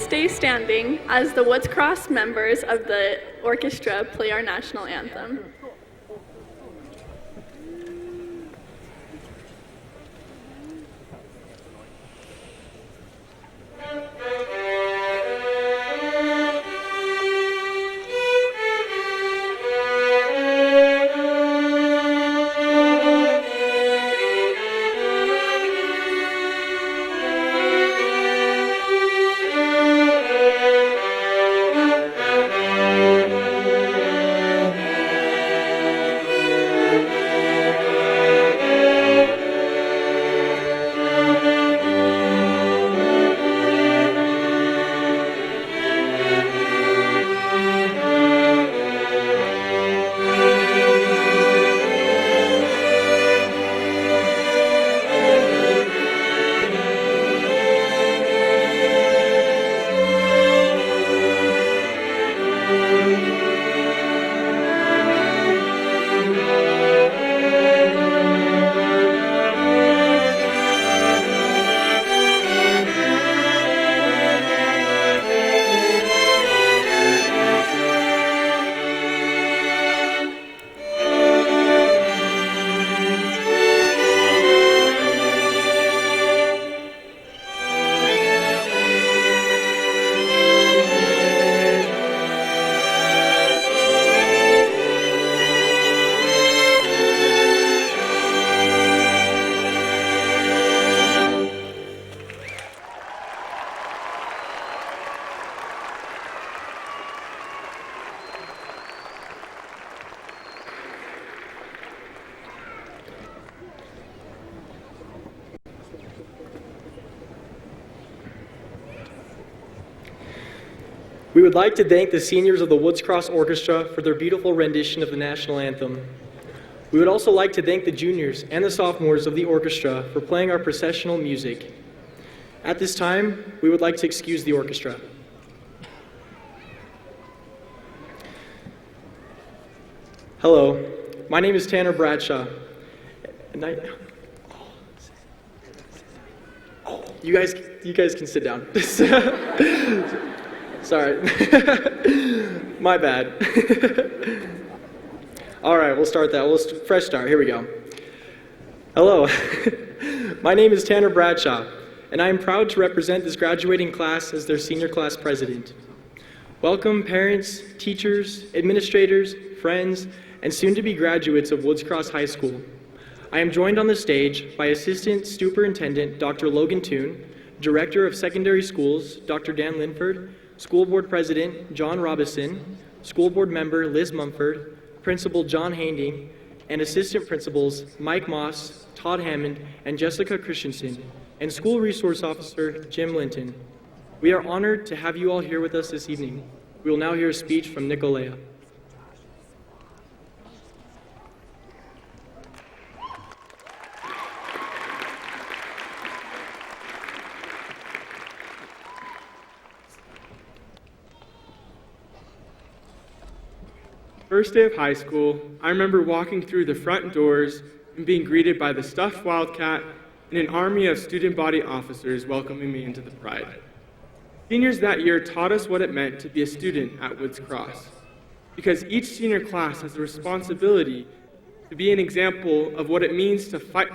stay standing as the Woods Cross members of the orchestra play our national anthem. We would like to thank the seniors of the Woods Cross Orchestra for their beautiful rendition of the national anthem. We would also like to thank the juniors and the sophomores of the orchestra for playing our processional music. At this time, we would like to excuse the orchestra. Hello, my name is Tanner Bradshaw, and you guys can sit down. Sorry, my bad. All right, we'll start that. Fresh start, here we go. Hello, my name is Tanner Bradshaw, and I am proud to represent this graduating class as their senior class president. Welcome parents, teachers, administrators, friends, and soon-to-be graduates of Woods Cross High School. I am joined on the stage by Assistant Superintendent Dr. Logan Toon, Director of Secondary Schools Dr. Dan Linford, School Board President John Robison, School Board Member Liz Mumford, Principal John Handing, and Assistant Principals Mike Moss, Todd Hammond, and Jessica Christensen, and School Resource Officer Jim Linton. We are honored to have you all here with us this evening. We will now hear a speech from Nicolea. First day of high school, I remember walking through the front doors and being greeted by the stuffed wildcat and an army of student body officers welcoming me into the Pride. Seniors that year taught us what it meant to be a student at Woods Cross, because each senior class has a responsibility to be an example of what it means to fight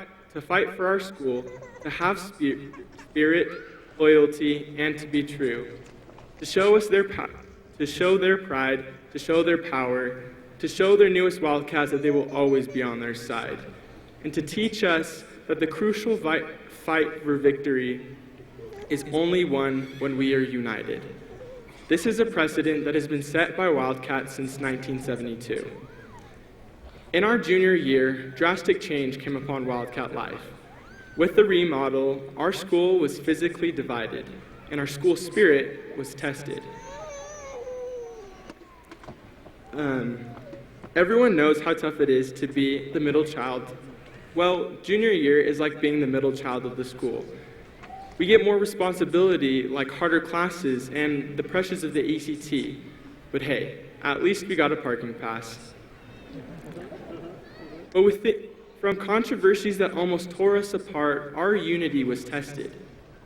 for our school, to have spirit, loyalty, and to be true, to show us to show their pride, to show their power, to show their newest Wildcats that they will always be on their side, and to teach us that the crucial fight for victory is only won when we are united. This is a precedent that has been set by Wildcats since 1972. In our junior year, drastic change came upon Wildcat life. With the remodel, our school was physically divided, and our school spirit was tested. Everyone knows how tough it is to be the middle child. Well, junior year is like being the middle child of the school. We get more responsibility, like harder classes and the pressures of the ACT. But hey, at least we got a parking pass. But from controversies that almost tore us apart, our unity was tested.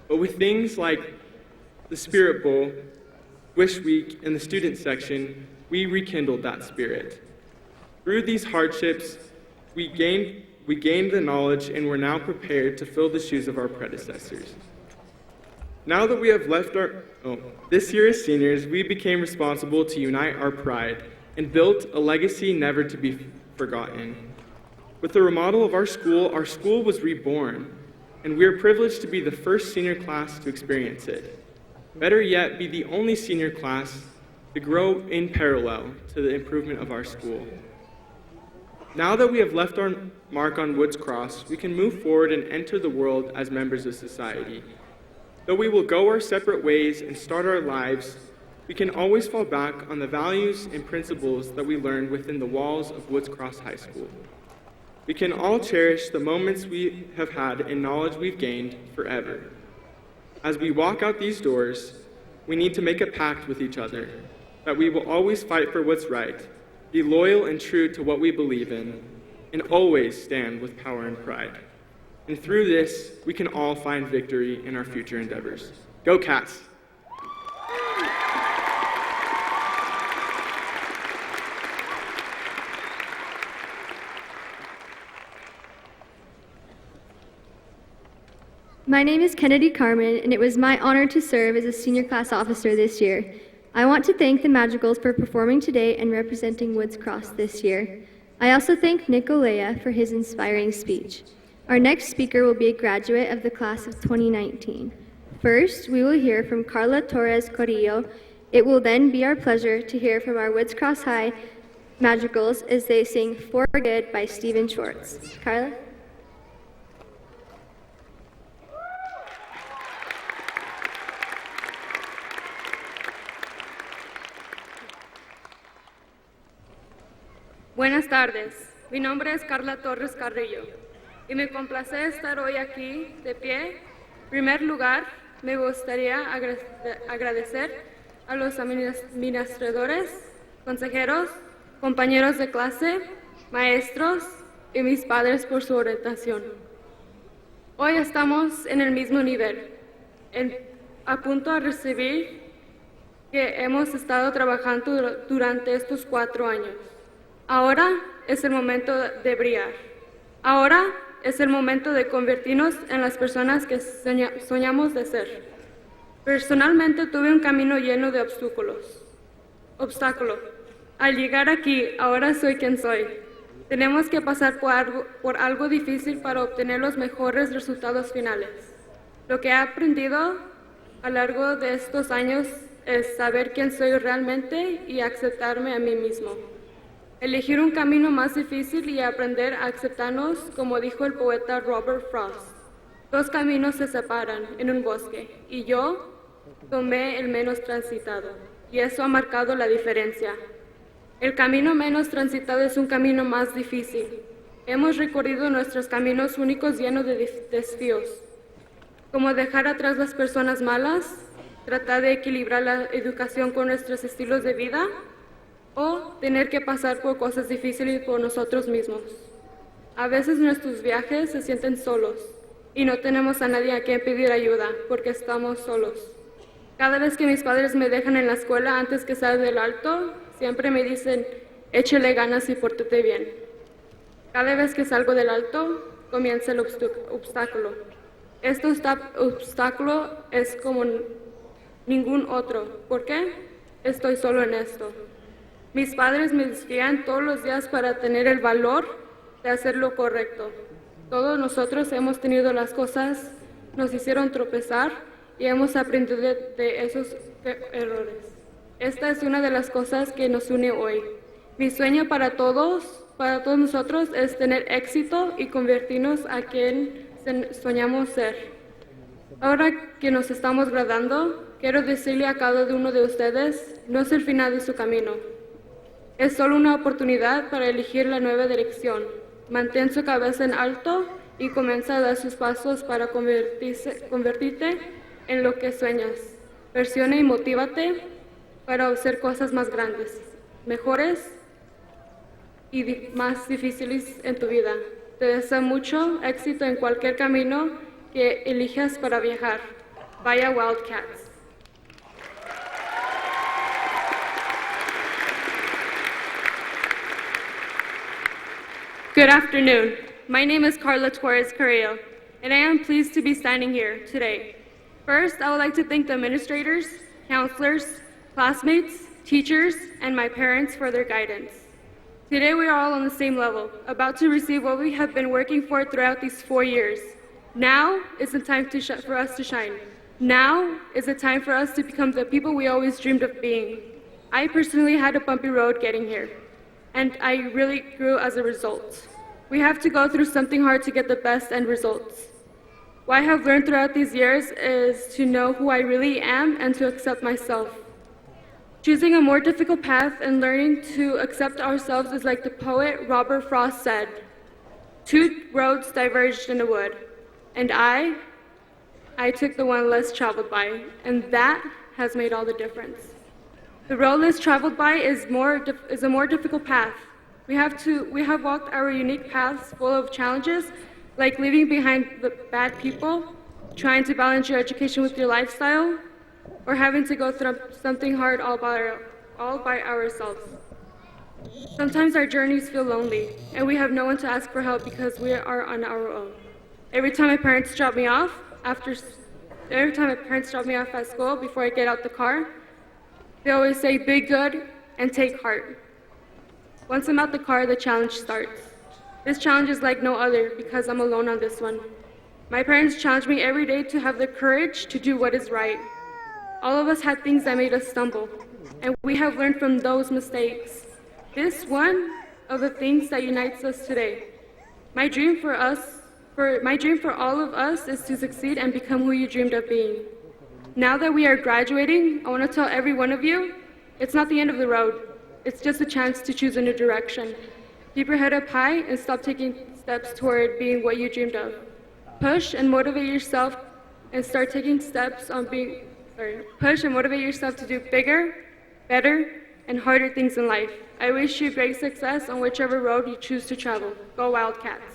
But with things like the Spirit Bowl, Wish Week, and the student section, we rekindled that spirit. Through these hardships, we gained the knowledge and were now prepared to fill the shoes of our predecessors. Now that we have left this year as seniors, we became responsible to unite our pride and built a legacy never to be forgotten. With the remodel of our school was reborn, and we are privileged to be the first senior class to experience it. Better yet, be the only senior class to grow in parallel to the improvement of our school. Now that we have left our mark on Woods Cross, we can move forward and enter the world as members of society. Though we will go our separate ways and start our lives, we can always fall back on the values and principles that we learned within the walls of Woods Cross High School. We can all cherish the moments we have had and knowledge we've gained forever. As we walk out these doors, we need to make a pact with each other that we will always fight for what's right, be loyal and true to what we believe in, and always stand with power and pride. And through this, we can all find victory in our future endeavors. Go Cats! My name is Kennedy Carmen, and it was my honor to serve as a senior class officer this year. I want to thank the Magicals for performing today and representing Woods Cross this year. I also thank Nick Olea for his inspiring speech. Our next speaker will be a graduate of the class of 2019. First, we will hear from Carla Torres Corillo. It will then be our pleasure to hear from our Woods Cross High Magicals as they sing For Good by Stephen Schwartz. Carla? Buenas tardes, mi nombre es Carla Torres Carrillo y me complace estar hoy aquí de pie. En primer lugar, me gustaría agradecer a los administradores, consejeros, compañeros de clase, maestros y mis padres por su orientación. Hoy estamos en el mismo nivel, a punto de recibir que hemos estado trabajando durante estos 4 años. Ahora es el momento de brillar. Ahora es el momento de convertirnos en las personas que soñamos de ser. Personalmente tuve un camino lleno de obstáculos. Al llegar aquí, ahora soy quien soy. Tenemos que pasar por algo difícil para obtener los mejores resultados finales. Lo que he aprendido a lo largo de estos años es saber quién soy realmente y aceptarme a mí mismo. Elegir un camino más difícil y aprender a aceptarnos, como dijo el poeta Robert Frost. 2 caminos se separan en un bosque y yo tomé el menos transitado, y eso ha marcado la diferencia. El camino menos transitado es un camino más difícil. Hemos recorrido nuestros caminos únicos llenos de desafíos, como dejar atrás las personas malas, tratar de equilibrar la educación con nuestros estilos de vida, o tener que pasar por cosas difíciles por nosotros mismos. A veces nuestros viajes se sienten solos y no tenemos a nadie a quien pedir ayuda porque estamos solos. Cada vez que mis padres me dejan en la escuela antes que salga del alto, siempre me dicen, échale ganas y pórtate bien. Cada vez que salgo del alto, comienza el obstáculo. Este obstáculo es como ningún otro. ¿Por qué? Estoy solo en esto. Mis padres me desafían todos los días para tener el valor de hacer lo correcto. Todos nosotros hemos tenido las cosas, nos hicieron tropezar y hemos aprendido de esos errores. Esta es una de las cosas que nos une hoy. Mi sueño para todos nosotros es tener éxito y convertirnos a quien soñamos ser. Ahora que nos estamos graduando, quiero decirle a cada uno de ustedes, no es el final de su camino. Es solo una oportunidad para elegir la nueva dirección. Mantén su cabeza en alto y comienza a dar sus pasos para convertirte en lo que sueñas. Presiona y motívate para hacer cosas más grandes, mejores y más difíciles en tu vida. Te deseo mucho éxito en cualquier camino que elijas para viajar. Vaya Wildcats. Good afternoon. My name is Carla Torres Carrillo, and I am pleased to be standing here today. First, I would like to thank the administrators, counselors, classmates, teachers, and my parents for their guidance. Today, we are all on the same level, about to receive what we have been working for throughout these 4 years. Now is the time for us to shine. Now is the time for us to become the people we always dreamed of being. I personally had a bumpy road getting here, and I really grew as a result. We have to go through something hard to get the best end results. What I have learned throughout these years is to know who I really am and to accept myself. Choosing a more difficult path and learning to accept ourselves is like the poet Robert Frost said, "Two roads diverged in a wood, and I took the one less traveled by, and that has made all the difference." The road less traveled by is a more difficult path. We have walked our unique paths full of challenges, like leaving behind the bad people, trying to balance your education with your lifestyle, or having to go through something hard all by ourselves. Sometimes our journeys feel lonely, and we have no one to ask for help because we are on our own. Every time my parents drop me off at school before I get out the car, they always say, "Be good and take heart." Once I'm out the car, the challenge starts. This challenge is like no other because I'm alone on this one. My parents challenge me every day to have the courage to do what is right. All of us had things that made us stumble, and we have learned from those mistakes. This one of the things that unites us today. My dream for all of us is to succeed and become who you dreamed of being. Now that we are graduating, I want to tell every one of you, it's not the end of the road. It's just a chance to choose a new direction. Keep your head up high and stop taking steps toward being what you dreamed of. Push and motivate yourself and start taking steps on push and motivate yourself to do bigger, better, and harder things in life. I wish you great success on whichever road you choose to travel. Go Wildcats!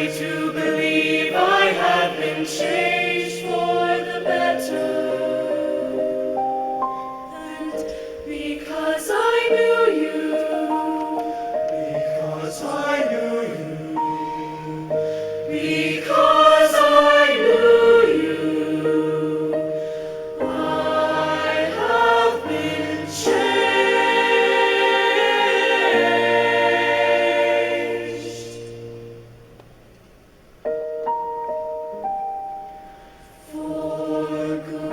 I do believe I have been changed for the better. And because I knew you, because I knew you, because I knew you, I have been changed. For good.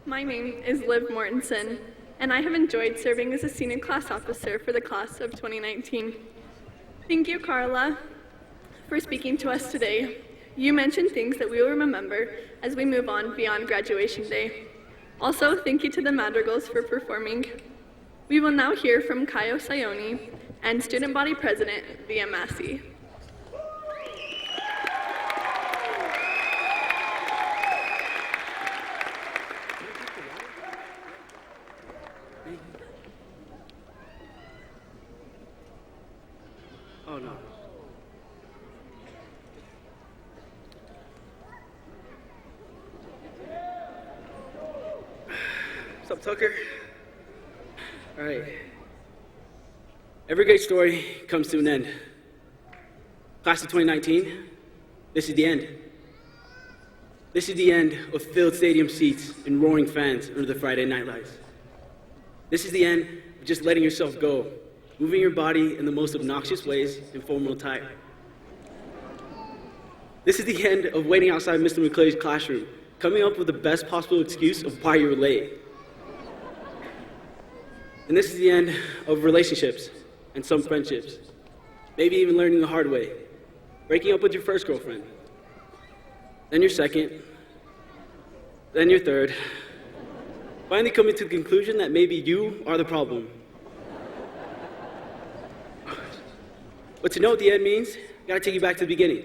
My name is Liv Mortensen, and I have enjoyed serving as a senior class officer for the class of 2019. Thank you, Carla, for speaking to us today. You mentioned things that we will remember as we move on beyond graduation day. Also, thank you to the Madrigals for performing. We will now hear from Kaio Sayoni and Student Body President Via Massey. Oh no. What's up, Tucker? All right. Every great story comes to an end. Class of 2019, this is the end. This is the end of filled stadium seats and roaring fans under the Friday night lights. This is the end of just letting yourself go, moving your body in the most obnoxious ways in formal attire. This is the end of waiting outside Mr. McClay's classroom, coming up with the best possible excuse of why you were late. And this is the end of relationships and some friendships, maybe even learning the hard way, breaking up with your first girlfriend, then your second, then your third, finally coming to the conclusion that maybe you are the problem. But to know what the end means, I gotta take you back to the beginning.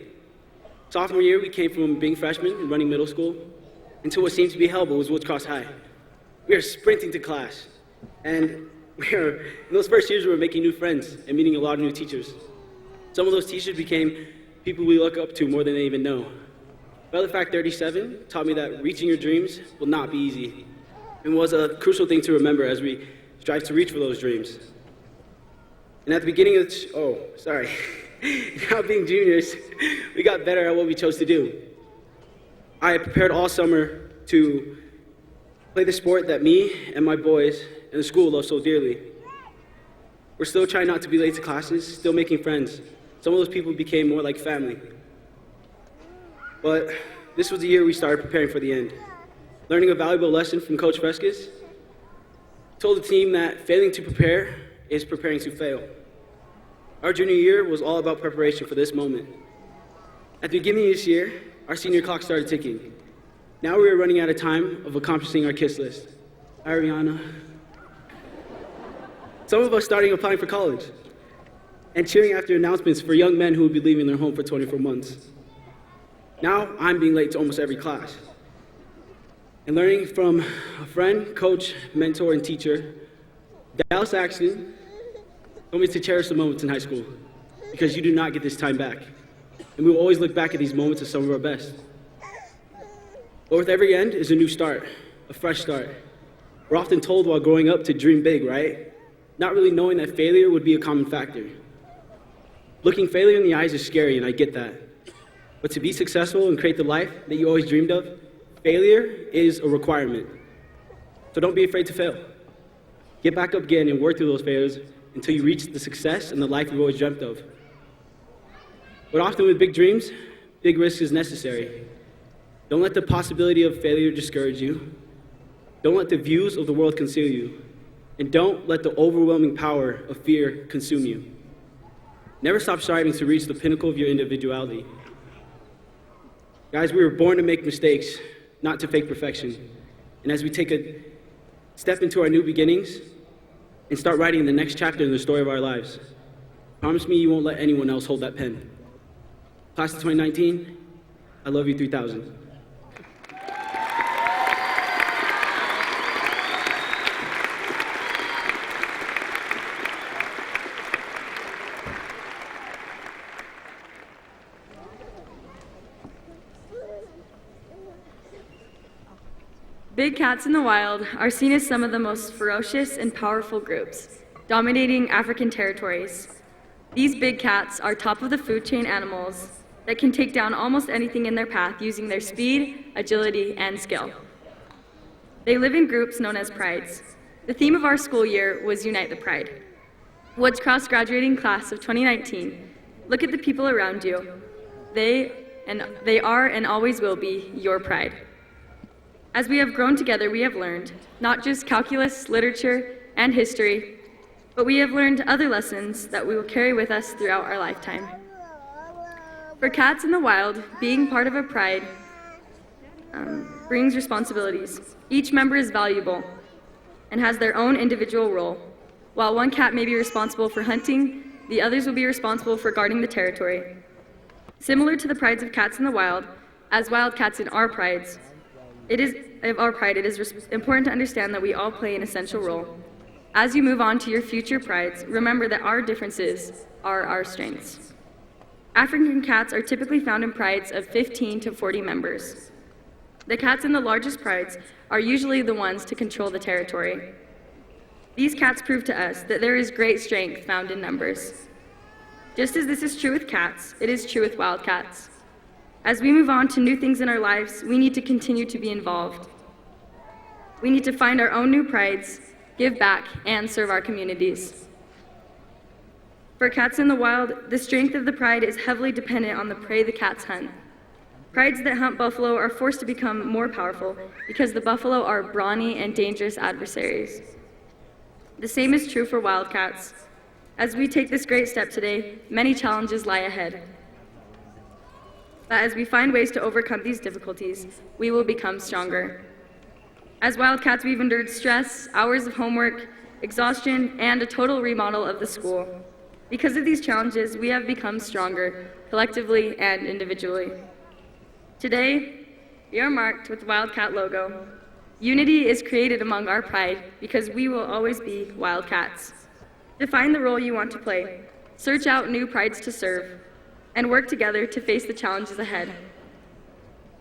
Sophomore year, we came from being freshmen and running middle school into what seemed to be hell, but was Woods Cross High. We are sprinting to class, and in those first years, we were making new friends and meeting a lot of new teachers. Some of those teachers became people we look up to more than they even know. Fellow Fact 37 taught me that reaching your dreams will not be easy, and was a crucial thing to remember as we strive to reach for those dreams. And at the beginning of now being juniors, we got better at what we chose to do. I had prepared all summer to play the sport that me and my boys and the school love so dearly. We're still trying not to be late to classes, still making friends. Some of those people became more like family. But this was the year we started preparing for the end. Learning a valuable lesson from Coach Frescas, told the team that failing to prepare is preparing to fail. Our junior year was all about preparation for this moment. At the beginning of this year, our senior clock started ticking. Now we were running out of time of accomplishing our KISS list. Ariana. Some of us starting applying for college and cheering after announcements for young men who would be leaving their home for 24 months. Now I'm being late to almost every class. And learning from a friend, coach, mentor, and teacher, Dallas Axton told me to cherish the moments in high school because you do not get this time back. And we will always look back at these moments as some of our best. But with every end is a new start, a fresh start. We're often told while growing up to dream big, right? Not really knowing that failure would be a common factor. Looking failure in the eyes is scary, and I get that. But to be successful and create the life that you always dreamed of, failure is a requirement. So don't be afraid to fail. Get back up again and work through those failures until you reach the success and the life you've always dreamt of. But often with big dreams, big risk is necessary. Don't let the possibility of failure discourage you. Don't let the views of the world conceal you. And don't let the overwhelming power of fear consume you. Never stop striving to reach the pinnacle of your individuality. Guys, we were born to make mistakes, not to fake perfection. And as we take a step into our new beginnings and start writing the next chapter in the story of our lives, promise me you won't let anyone else hold that pen. Class of 2019, I love you 3000. Big cats in the wild are seen as some of the most ferocious and powerful groups, dominating African territories. These big cats are top of the food chain animals that can take down almost anything in their path using their speed, agility, and skill. They live in groups known as prides. The theme of our school year was Unite the Pride. Woods Cross graduating class of 2019, look at the people around you. They are and always will be your pride. As we have grown together, we have learned not just calculus, literature, and history, but we have learned other lessons that we will carry with us throughout our lifetime. For cats in the wild, being part of a pride brings responsibilities. Each member is valuable and has their own individual role. While one cat may be responsible for hunting, the others will be responsible for guarding the territory. Similar to the prides of cats in the wild, as wild cats in our prides, it is important to understand that we all play an essential role. As you move on to your future prides, remember that our differences are our strengths. African cats are typically found in prides of 15 to 40 members. The cats in the largest prides are usually the ones to control the territory. These cats prove to us that there is great strength found in numbers. Just as this is true with cats, it is true with wild cats. As we move on to new things in our lives, we need to continue to be involved. We need to find our own new prides, give back, and serve our communities. For cats in the wild, the strength of the pride is heavily dependent on the prey the cats hunt. Prides that hunt buffalo are forced to become more powerful because the buffalo are brawny and dangerous adversaries. The same is true for wildcats. As we take this great step today, many challenges lie ahead. But as we find ways to overcome these difficulties, we will become stronger. As wildcats, we've endured stress, hours of homework, exhaustion, and a total remodel of the school. Because of these challenges, we have become stronger, collectively and individually. Today, we are marked with the Wildcat logo. Unity is created among our pride because we will always be wildcats. Define the role you want to play, search out new prides to serve, and work together to face the challenges ahead.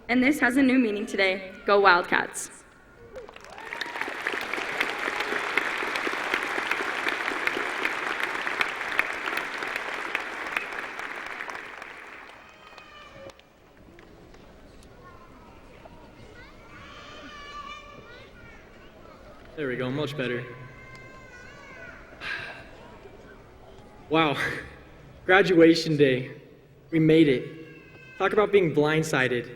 And this has a new meaning today. Go Wildcats. There we go, much better. Wow, graduation day. We made it. Talk about being blindsided.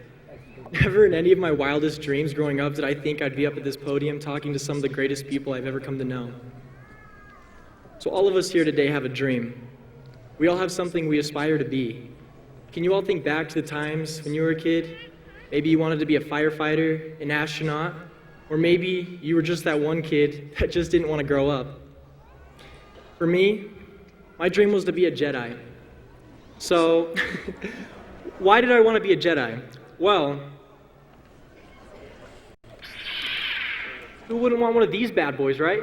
Never in any of my wildest dreams growing up did I think I'd be up at this podium talking to some of the greatest people I've ever come to know. So all of us here today have a dream. We all have something we aspire to be. Can you all think back to the times when you were a kid? Maybe you wanted to be a firefighter, an astronaut, or maybe you were just that one kid that just didn't want to grow up. For me, my dream was to be a Jedi. So, why did I want to be a Jedi? Well, who wouldn't want one of these bad boys, right?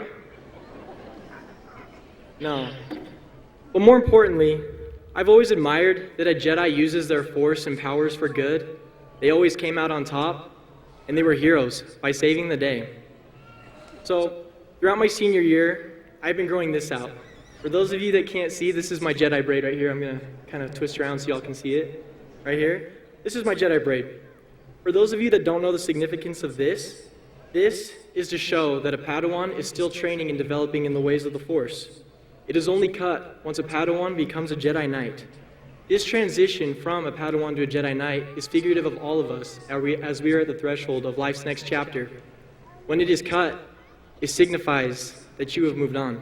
No. But more importantly, I've always admired that a Jedi uses their force and powers for good. They always came out on top, and they were heroes by saving the day. So, throughout my senior year, I've been growing this out. For those of you that can't see, this is my Jedi braid right here. I'm going to kind of twist around so y'all can see it. Right here. This is my Jedi braid. For those of you that don't know the significance of this is to show that a Padawan is still training and developing in the ways of the Force. It is only cut once a Padawan becomes a Jedi Knight. This transition from a Padawan to a Jedi Knight is figurative of all of us as we are at the threshold of life's next chapter. When it is cut, it signifies that you have moved on.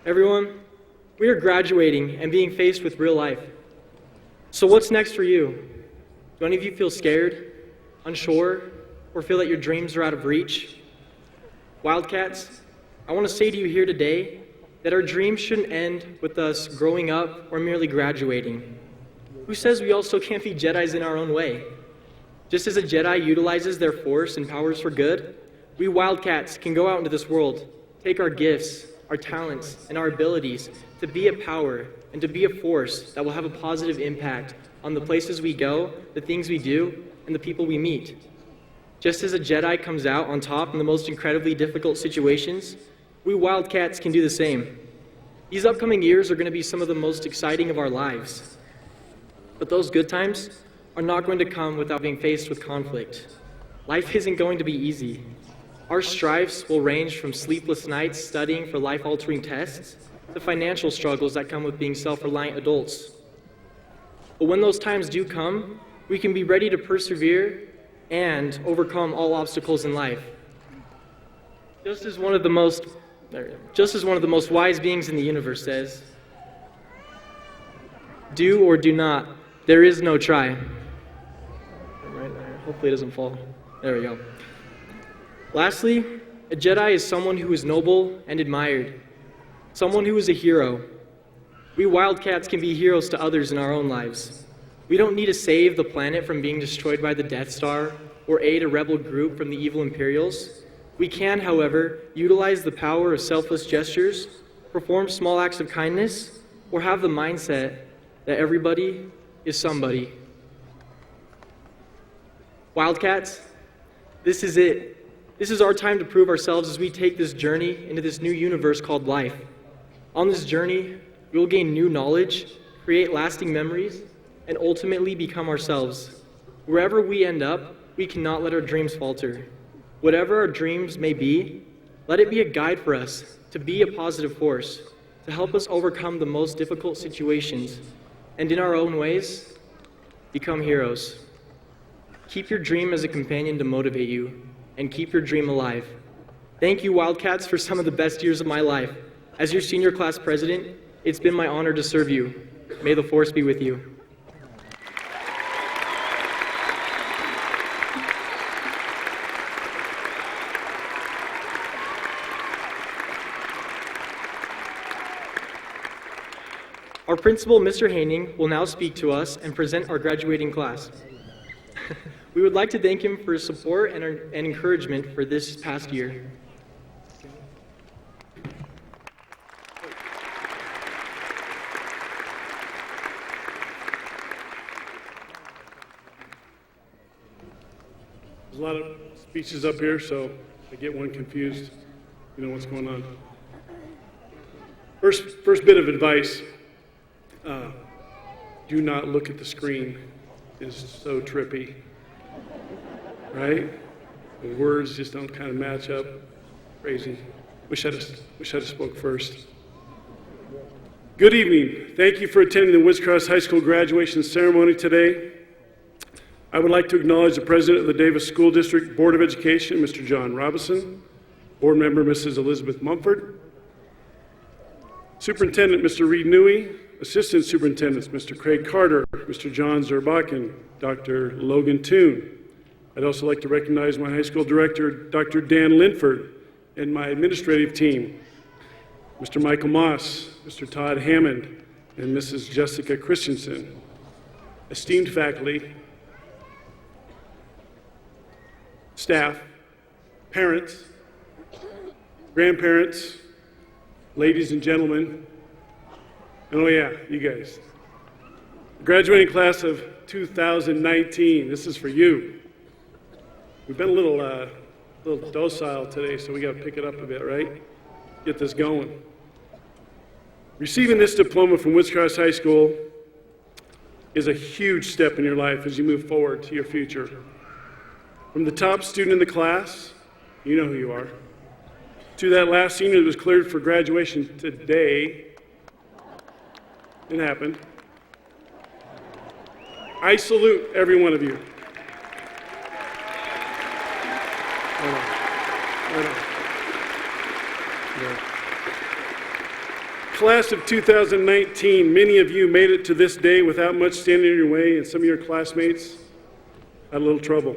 Everyone, we are graduating and being faced with real life. So what's next for you? Do any of you feel scared, unsure, or feel that your dreams are out of reach? Wildcats, I want to say to you here today that our dreams shouldn't end with us growing up or merely graduating. Who says we also can't be Jedis in our own way? Just as a Jedi utilizes their force and powers for good, we Wildcats can go out into this world, take our gifts, our talents, and our abilities to be a power and to be a force that will have a positive impact on the places we go, the things we do, and the people we meet. Just as a Jedi comes out on top in the most incredibly difficult situations, we Wildcats can do the same. These upcoming years are going to be some of the most exciting of our lives. But those good times are not going to come without being faced with conflict. Life isn't going to be easy. Our strifes will range from sleepless nights studying for life-altering tests to financial struggles that come with being self-reliant adults. But when those times do come, we can be ready to persevere and overcome all obstacles in life. Just as one of the most wise beings in the universe says, "Do or do not, there is no try." Right there. Hopefully it doesn't fall. There we go. Lastly, a Jedi is someone who is noble and admired, someone who is a hero. We Wildcats can be heroes to others in our own lives. We don't need to save the planet from being destroyed by the Death Star or aid a rebel group from the evil Imperials. We can, however, utilize the power of selfless gestures, perform small acts of kindness, or have the mindset that everybody is somebody. Wildcats, this is it. This is our time to prove ourselves as we take this journey into this new universe called life. On this journey, we will gain new knowledge, create lasting memories, and ultimately become ourselves. Wherever we end up, we cannot let our dreams falter. Whatever our dreams may be, let it be a guide for us to be a positive force, to help us overcome the most difficult situations, and in our own ways, become heroes. Keep your dream as a companion to motivate you, and keep your dream alive. Thank you, Wildcats, for some of the best years of my life. As your senior class president, it's been my honor to serve you. May the Force be with you. Our principal, Mr. Haining, will now speak to us and present our graduating class. We would like to thank him for his support and encouragement for this past year. There's a lot of speeches up here, so I get one confused. You know what's going on. First bit of advice, do not look at the screen. It is so trippy, right? The words just don't kind of match up. Crazy. Wish I'd have spoke first. Good evening. Thank you for attending the Woods Cross High School graduation ceremony today. I would like to acknowledge the President of the Davis School District Board of Education, Mr. John Robison, Board Member Mrs. Elizabeth Mumford, Superintendent Mr. Reed Newey, Assistant Superintendents Mr. Craig Carter, Mr. John Zerbakin, Dr. Logan Toon. I'd also like to recognize my high school director, Dr. Dan Linford, and my administrative team, Mr. Michael Moss, Mr. Todd Hammond, and Mrs. Jessica Christensen. Esteemed faculty, staff, parents, grandparents, ladies and gentlemen, and oh yeah, you guys, the graduating class of 2019, this is for you. We've been a little docile today, so we got to pick it up a bit, right? Get this going. Receiving this diploma from Woods Cross High School is a huge step in your life as you move forward to your future. From the top student in the class, you know who you are, to that last senior that was cleared for graduation today, it happened. I salute every one of you. Class of 2019, many of you made it to this day without much standing in your way, and some of your classmates had a little trouble.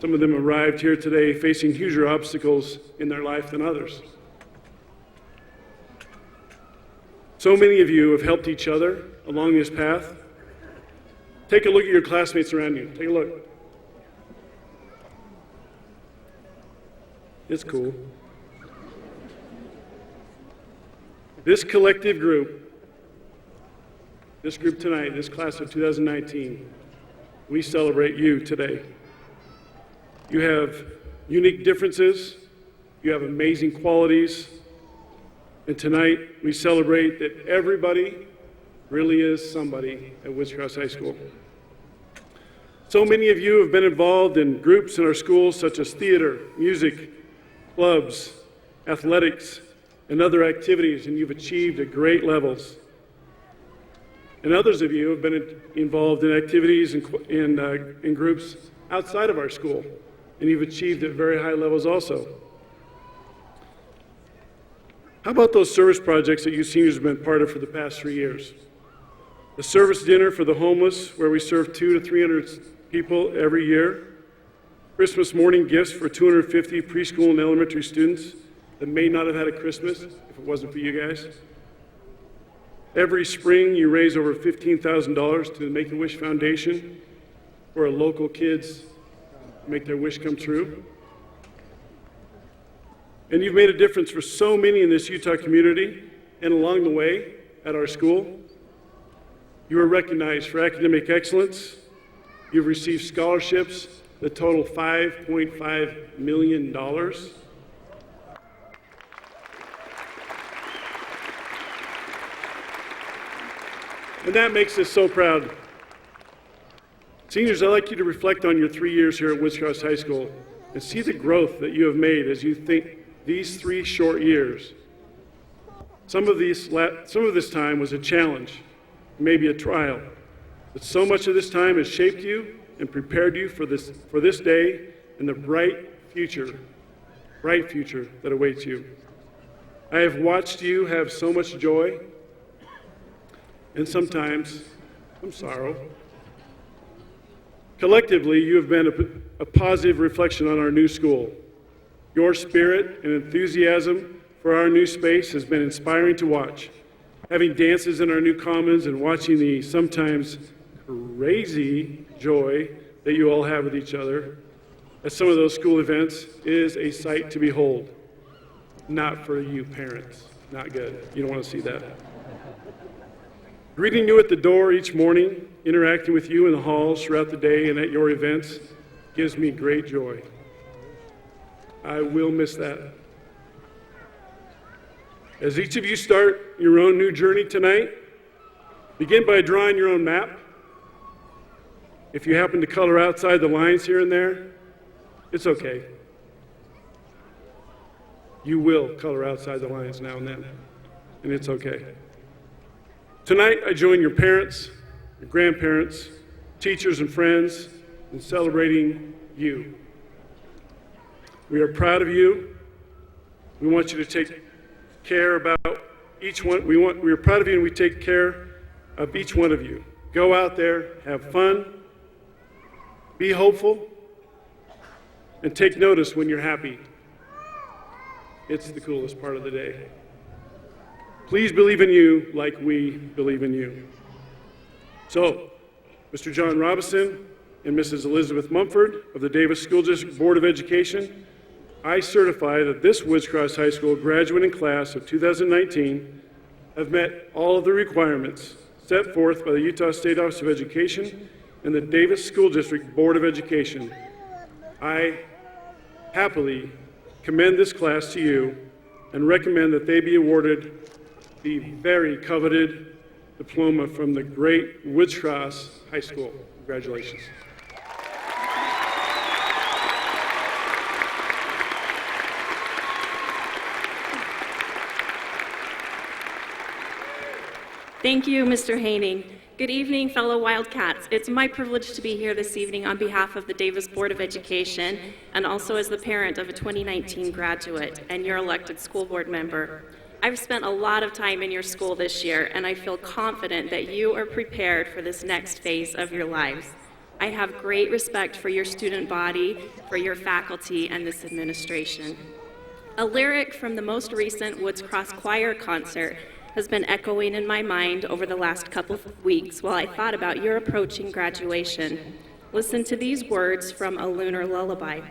Some of them arrived here today facing huger obstacles in their life than others. So many of you have helped each other along this path. Take a look at your classmates around you. Take a look. It's cool. This collective group, this group tonight, this class of 2019, we celebrate you today. You have unique differences, you have amazing qualities, and tonight we celebrate that everybody really is somebody at Woods Cross High School. So many of you have been involved in groups in our schools such as theater, music, clubs, athletics, and other activities, and you've achieved at great levels. And others of you have been involved in activities in groups outside of our school, and you've achieved at very high levels also. How about those service projects that you seniors have been part of for the past 3 years? The service dinner for the homeless, where we serve 200 to 300 people every year. Christmas morning gifts for 250 preschool and elementary students that may not have had a Christmas if it wasn't for you guys. Every spring, you raise over $15,000 to the Make-A-Wish Foundation for our local kids to make their wish come true. And you've made a difference for so many in this Utah community and along the way at our school. You are recognized for academic excellence. You've received scholarships that total $5.5 million. And that makes us so proud. Seniors, I'd like you to reflect on your 3 years here at Woods Cross High School and see the growth that you have made as you think these 3 short years. Some of this time was a challenge, maybe a trial, but so much of this time has shaped you and prepared you for this day and the bright future that awaits you. I have watched you have so much joy and sometimes some sorrow. Collectively, you have been a positive reflection on our new school. Your spirit and enthusiasm for our new space has been inspiring to watch. Having dances in our new commons and watching the sometimes crazy joy that you all have with each other at some of those school events is a sight to behold. Not for you parents. Not good. You don't want to see that. Greeting you at the door each morning, interacting with you in the halls throughout the day and at your events gives me great joy. I will miss that. As each of you start your own new journey tonight, begin by drawing your own map. If you happen to color outside the lines here and there, it's okay. You will color outside the lines now and then, and it's okay. Tonight, I join your parents, your grandparents, teachers, and friends in celebrating you. We are proud of you. We want you to take care about each one. We are proud of you, and we take care of each one of you. Go out there, have fun, be hopeful, and take notice when you're happy. It's the coolest part of the day. Please believe in you like we believe in you. So, Mr. John Robinson and Mrs. Elizabeth Mumford of the Davis School District Board of Education, I certify that this Woods Cross High School graduating class of 2019 have met all of the requirements set forth by the Utah State Office of Education and the Davis School District Board of Education. I happily commend this class to you and recommend that they be awarded the very coveted diploma from the great Woods Cross High School. Congratulations. Thank you, Mr. Haining. Good evening, fellow Wildcats. It's my privilege to be here this evening on behalf of the Davis Board of Education and also as the parent of a 2019 graduate and your elected school board member. I've spent a lot of time in your school this year, and I feel confident that you are prepared for this next phase of your lives. I have great respect for your student body, for your faculty, and this administration. A lyric from the most recent Woods Cross Choir concert has been echoing in my mind over the last couple of weeks while I thought about your approaching graduation. Listen to these words from a lunar lullaby.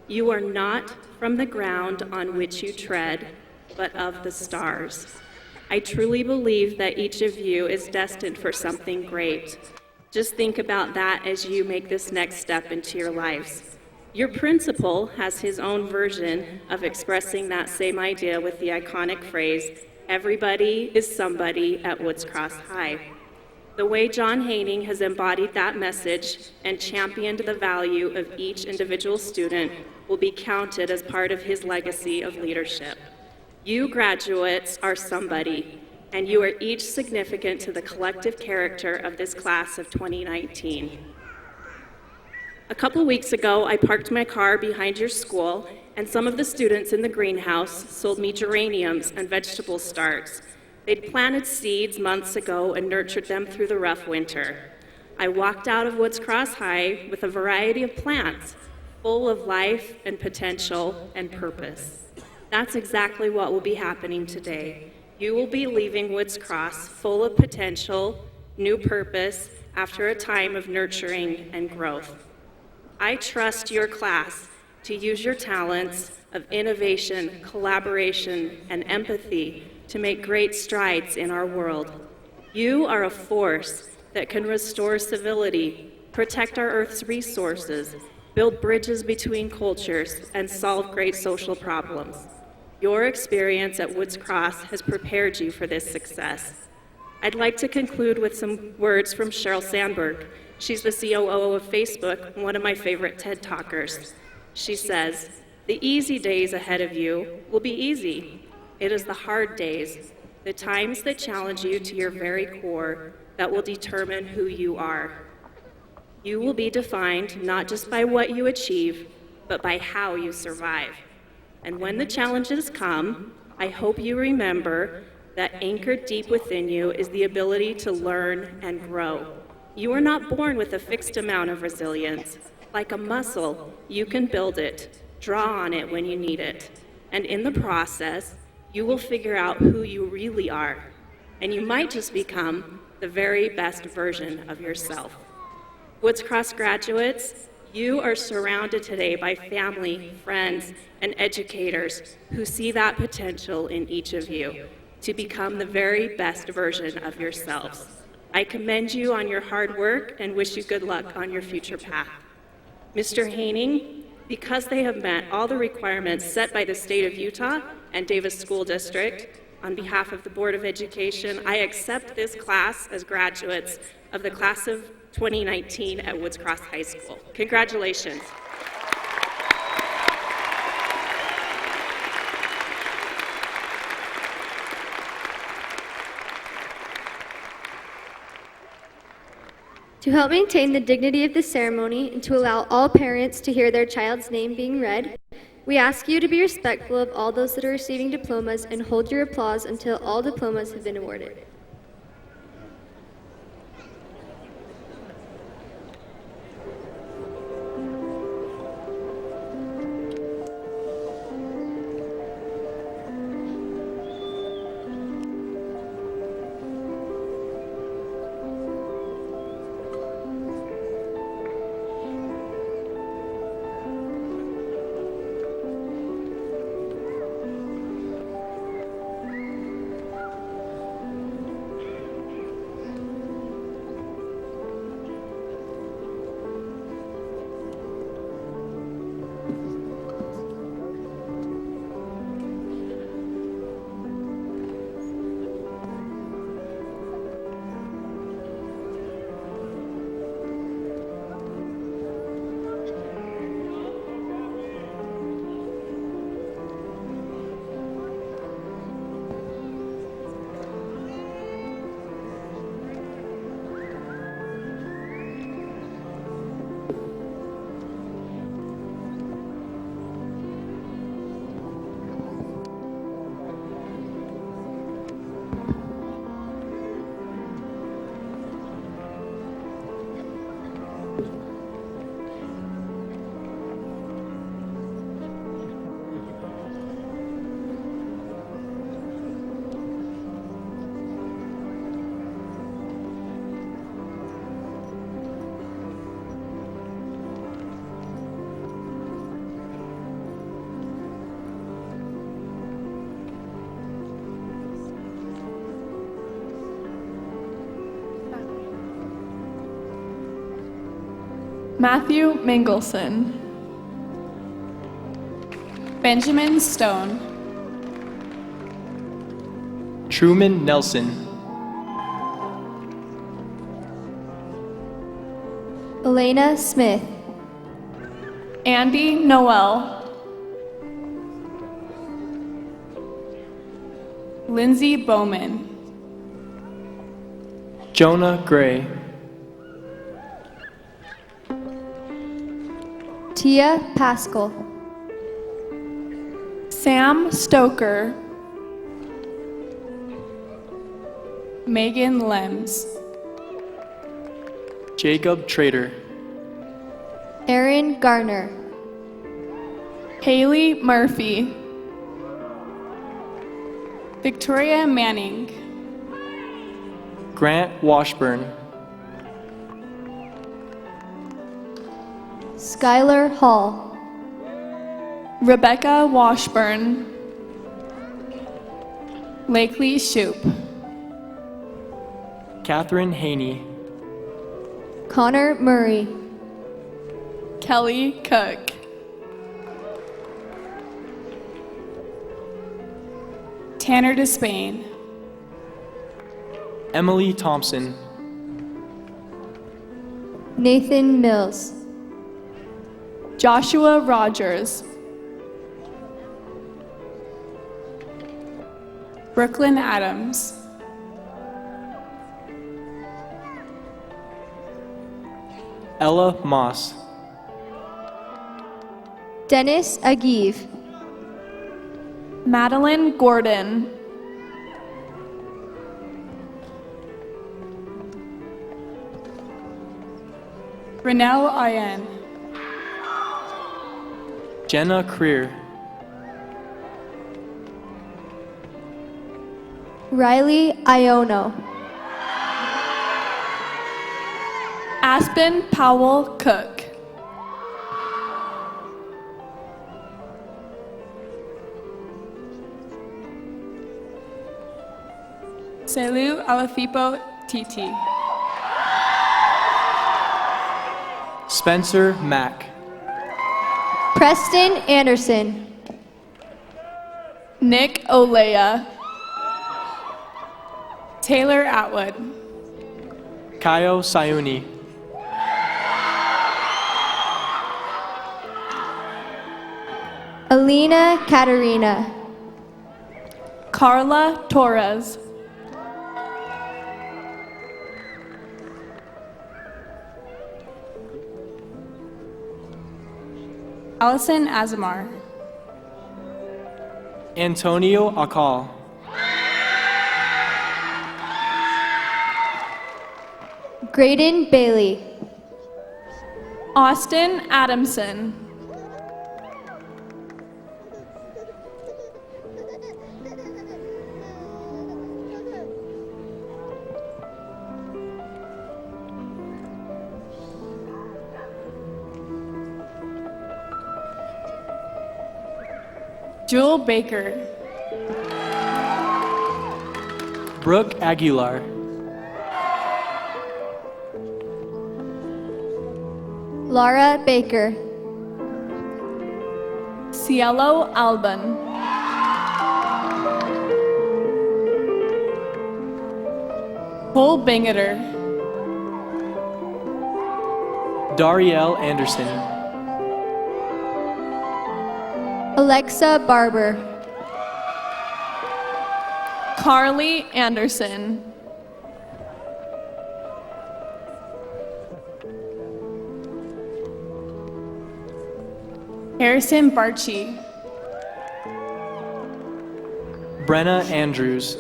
You are not from the ground on which you tread, but of the stars. I truly believe that each of you is destined for something great. Just think about that as you make this next step into your lives. Your principal has his own version of expressing that same idea with the iconic phrase, everybody is somebody at Woods Cross High. The way John Haining has embodied that message and championed the value of each individual student will be counted as part of his legacy of leadership. You graduates are somebody, and you are each significant to the collective character of this class of 2019. A couple weeks ago, I parked my car behind your school, and some of the students in the greenhouse sold me geraniums and vegetable starts. They'd planted seeds months ago and nurtured them through the rough winter. I walked out of Woods Cross High with a variety of plants, full of life and potential and purpose. That's exactly what will be happening today. You will be leaving Woods Cross full of potential, new purpose, after a time of nurturing and growth. I trust your class to use your talents of innovation, collaboration, and empathy to make great strides in our world. You are a force that can restore civility, protect our Earth's resources, build bridges between cultures, and solve great social problems. Your experience at Woods Cross has prepared you for this success. I'd like to conclude with some words from Sheryl Sandberg. She's the COO of Facebook, one of my favorite TED Talkers. She says, "The easy days ahead of you will be easy. It is the hard days, the times that challenge you to your very core, that will determine who you are. You will be defined not just by what you achieve, but by how you survive. And when the challenges come, I hope you remember that anchored deep within you is the ability to learn and grow. You are not born with a fixed amount of resilience. Like a muscle, you can build it, draw on it when you need it. And in the process, you will figure out who you really are. And you might just become the very best version of yourself." Woods Cross graduates, you are surrounded today by family, friends, and educators who see that potential in each of you to become the very best version of yourselves. I commend you on your hard work and wish you good luck on your future path. Mr. Haining, because they have met all the requirements set by the state of Utah and Davis School District, on behalf of the Board of Education, I accept this class as graduates of the class of 2019 at Woods Cross High School. Congratulations. To help maintain the dignity of this ceremony and to allow all parents to hear their child's name being read, we ask you to be respectful of all those that are receiving diplomas and hold your applause until all diplomas have been awarded. Matthew Mingleson. Benjamin Stone. Truman Nelson. Elena Smith. Andy Noel. Lindsay Bowman. Jonah Gray. Tia Pascal. Sam Stoker. Megan Lems. Jacob Trader. Erin Garner. Haley Murphy. Victoria Manning. Grant Washburn. Skylar Hall. Rebecca Washburn. Lakely Shoup. Catherine Haney. Connor Murray. Kelly Cook. Tanner Despain. Emily Thompson. Nathan Mills. Joshua Rogers. Brooklyn Adams. Ella Moss. Dennis Agiv. Madeline Gordon. Renelle Ayen. Jenna Creer. Riley Iono. Aspen Powell Cook. Selu Alafipo Titi. Spencer Mack. Preston Anderson. Nick Olea. Taylor Atwood. Kayo Sayuni. Alina Katerina. Carla Torres. Allison Azamar. Antonio Akal. Graydon Bailey. Austin Adamson. Jewel Baker. Brooke Aguilar. Laura Baker. Cielo Alban. Cole Bangeter. Darielle Anderson. Alexa Barber. Carly Anderson. Harrison Barchi. Brenna Andrews.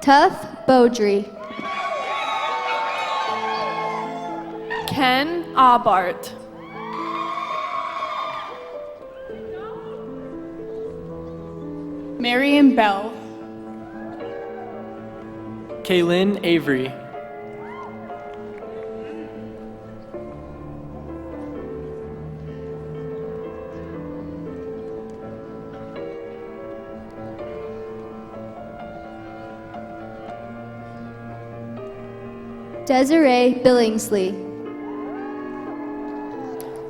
Tuff Beaudry. Ken Abart. Marion Bell. Kaylin Avery. Desiree Billingsley.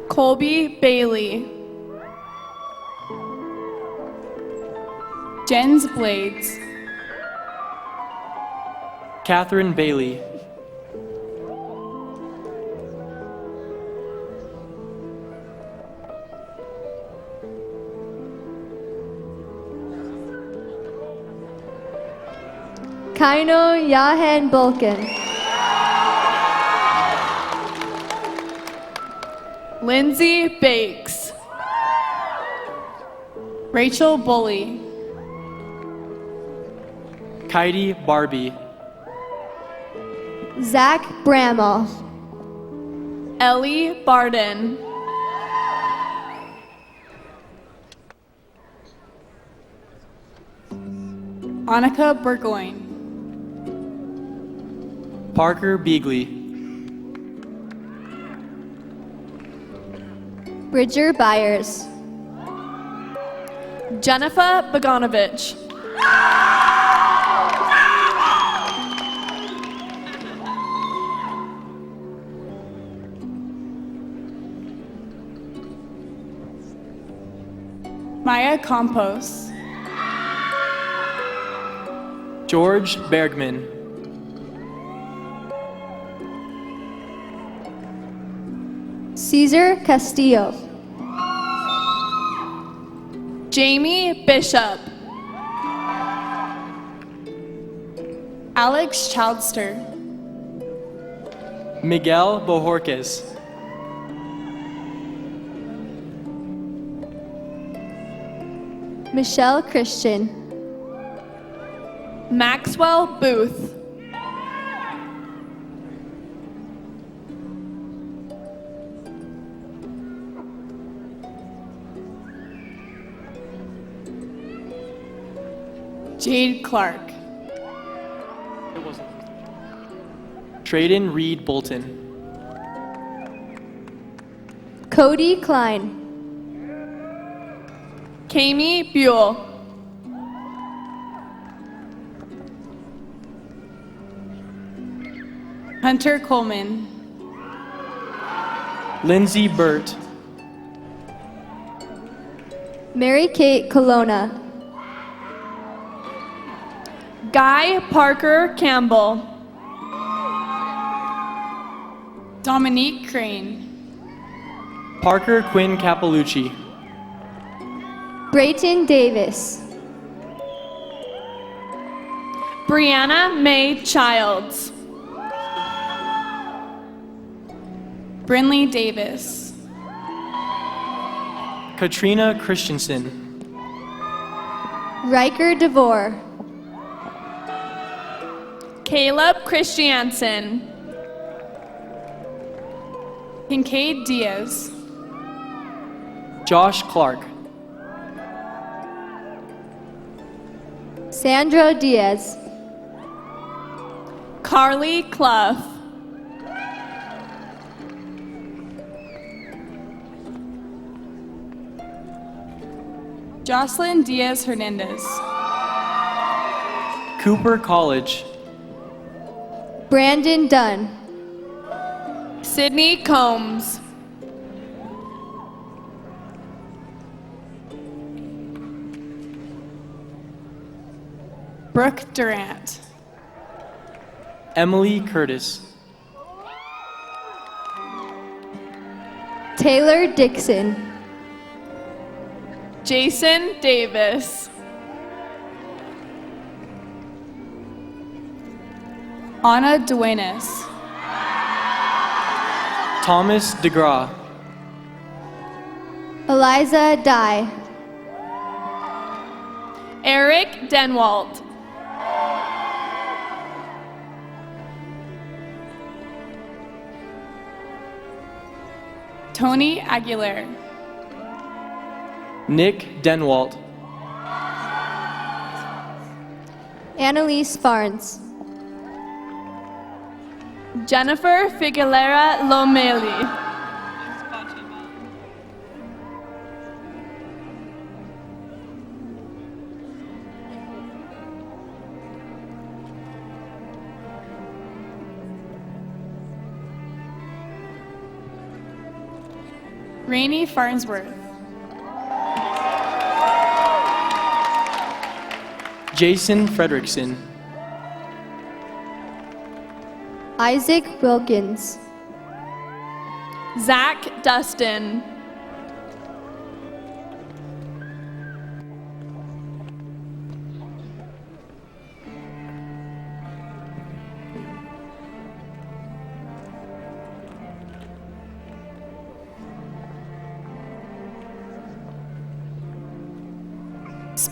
Colby Bailey. Jens Blades. Catherine Bailey. Kaino Yahan Bulkin. Lindsay Bakes. Rachel Bully. Kaidi Barbie. Zach Bramall. Ellie Barden. Annika Burgoyne. Parker Beagley. Bridger Byers. Jennifer Bogdanovich. Maya Campos. George Bergman. Caesar Castillo. Jamie Bishop. Alex Childster. Miguel Bojorquez. Michelle Christian. Maxwell Booth. Jade Clark. Trayden Reed Bolton. Cody Klein. Kami Buell. Hunter Coleman. Lindsay Burt. Mary Kate Colonna. Guy Parker Campbell. Dominique Crane. Parker Quinn Capelucci. Brayton Davis. Brianna Mae Childs. Brinley Davis. Katrina Christensen. Riker DeVore. Caleb Christiansen. Kincaid Diaz. Josh Clark. Sandra Diaz. Carly Clough. Jocelyn Diaz Hernandez. Cooper College. Brandon Dunn. Sydney Combs. Brooke Durant. Emily Curtis. Taylor Dixon. Jason Davis. Anna Duenas. Thomas DeGraw. Eliza Dye. Eric Denwalt. Tony Aguilar. Nick Denwalt. Annalise Farnes. Jennifer Figueroa Lomeli. Rainey Farnsworth. Jason Fredrickson. Isaac Wilkins. Zach Dustin.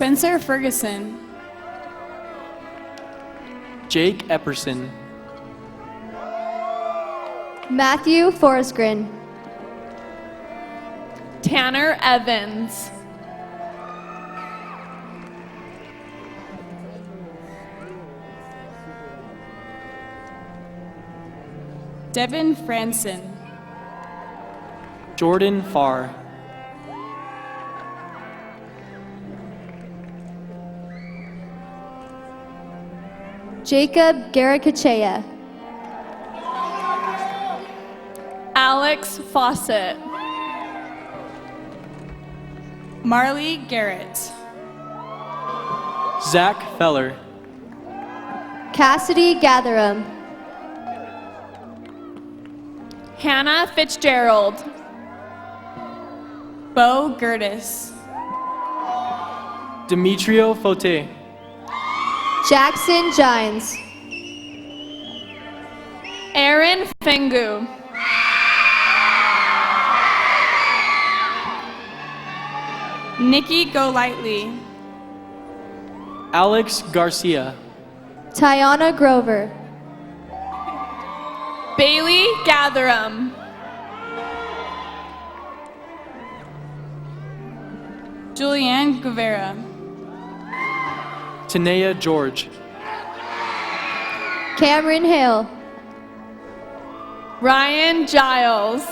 Spencer Ferguson. Jake Epperson. Matthew Forsgren. Tanner Evans. Devin Franson. Jordan Farr. Jacob Garikachea. Alex Fawcett. Marley Garrett. Zach Feller. Cassidy Gatherham. Hannah Fitzgerald. Bo Gertis. Demetrio Fote. Jackson Gines. Aaron Fingu. Nikki Golightly. Alex Garcia. Tiana Grover. Bailey Gatherham. Julianne Guevara. Tanea George. Cameron Hill. Ryan Giles.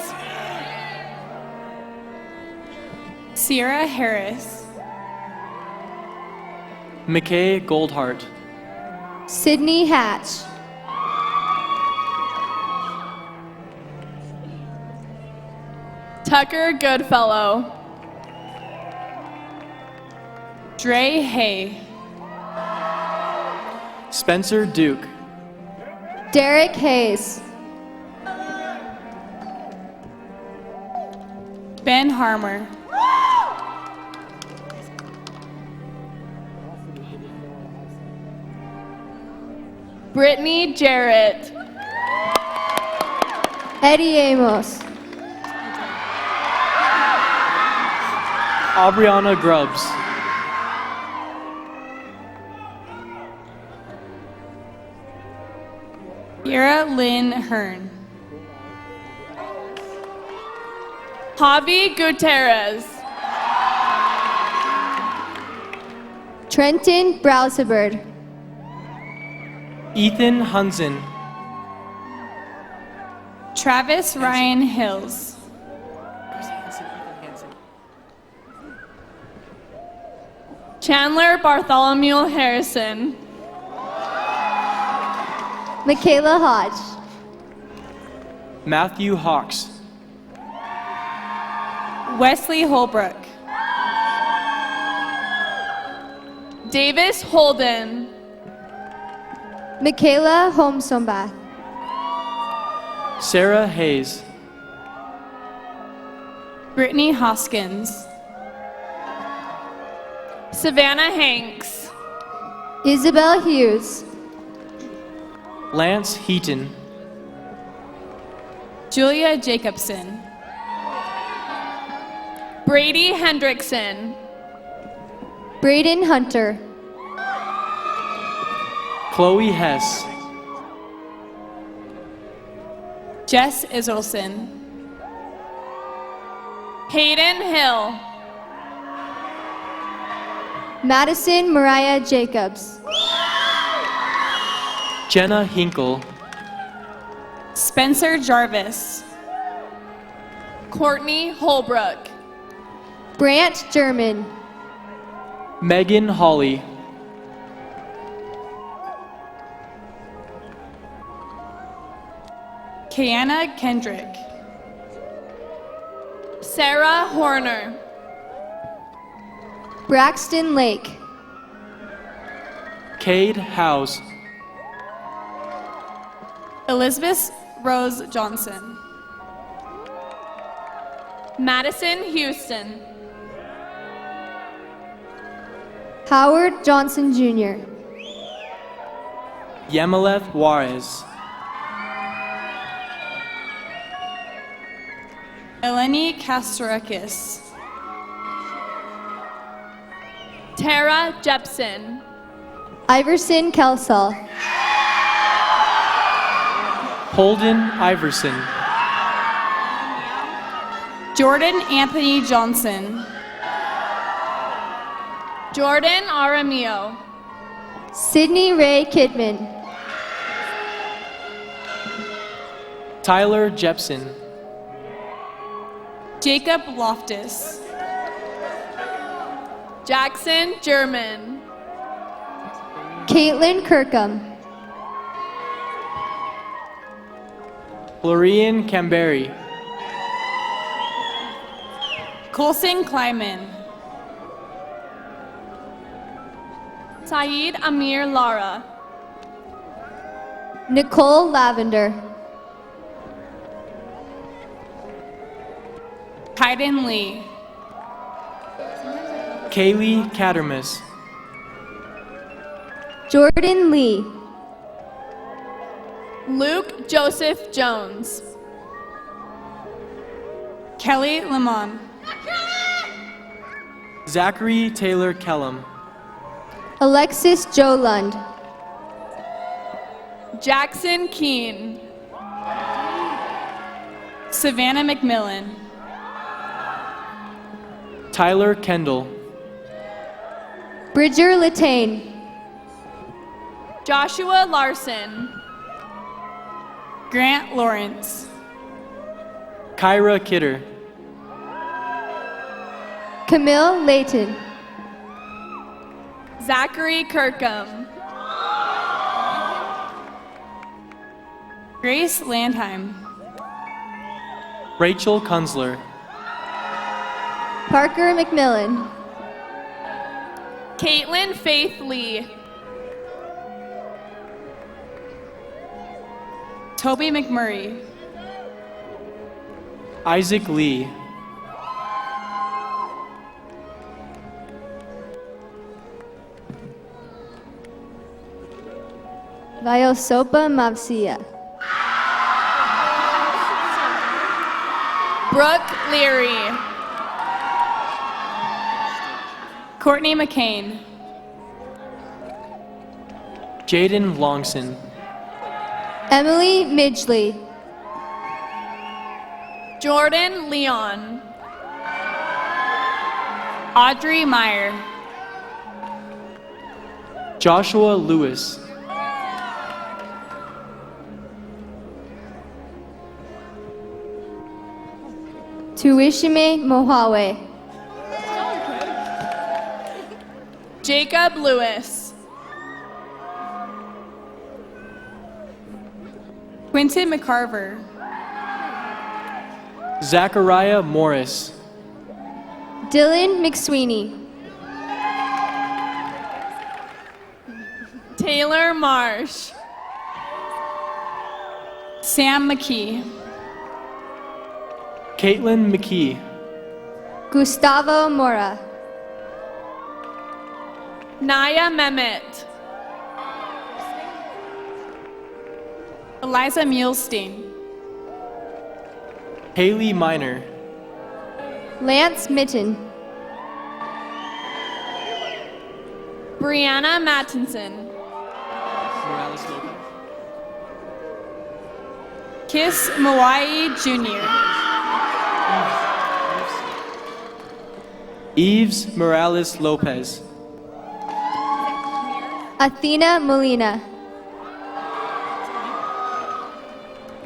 Sierra Harris. McKay Goldhart. Sydney Hatch. Tucker Goodfellow. Dre Hay. Spencer Duke. Derek Hayes. Ben Harmer. Brittany Jarrett. Eddie Amos. Aubriana Grubbs. Kira Lynn Hearn. Javi Gutierrez. Trenton Browsebird. Ethan Hunsen. Travis Ryan Hills. Chandler Bartholomew Harrison. Michaela Hodge. Matthew Hawks. Wesley Holbrook. Davis Holden. Michaela Holmsombath. Sarah Hayes. Brittany Hoskins. Savannah Hanks. Isabel Hughes. Lance Heaton. Julia Jacobson. Brady Hendrickson. Braden Hunter. Chloe Hess. Jess Iselson. Hayden Hill. Madison Mariah Jacobs. Jenna Hinkle. Spencer Jarvis. Courtney Holbrook. Brant German. Megan Hawley. Kiana Kendrick. Sarah Horner. Braxton Lake. Cade House. Elizabeth Rose Johnson. Madison Houston. Howard Johnson Jr. Yamaleth Juarez. Eleni Kastarakis. Tara Jepson. Iverson Kelsall. Holden Iverson. Jordan Anthony Johnson. Jordan Aramio. Sydney Ray Kidman. Tyler Jepson. Jacob Loftus. Jackson German. Caitlin Kirkham. Florian Camberry. Colson Kleiman. Saeed Amir Lara. Nicole Lavender. Kaiden Lee. Kaylee Cattermas. Jordan Lee. Luke Joseph Jones. Kelly Lemon. Zachary Taylor Kellum. Alexis Joe Lund. Jackson Keene. Savannah McMillan. Tyler Kendall. Bridger Latane. Joshua Larson. Grant Lawrence. Kyra Kidder. Camille Layton. Zachary Kirkham. Grace Landheim. Rachel Kunzler. Parker McMillan. Caitlin Faith Lee. Toby McMurray. Isaac Lee. Vayosopa Mavsia. Brooke Leary. Courtney McCain. Jaden Longson. Emily Midgley. Jordan Leon. Audrey Meyer. Joshua Lewis. Tuishime Mohawe. Jacob Lewis. Quinton McCarver. Zachariah Morris. Dylan McSweeney. Taylor Marsh. Sam McKee. Caitlin McKee. Gustavo Mora. Naya Mehmet. Eliza Muhlstein. Haley Miner. Lance Mitten. Brianna Mattinson. Kiss Mawai Jr. Eves Morales Lopez. Athena Molina.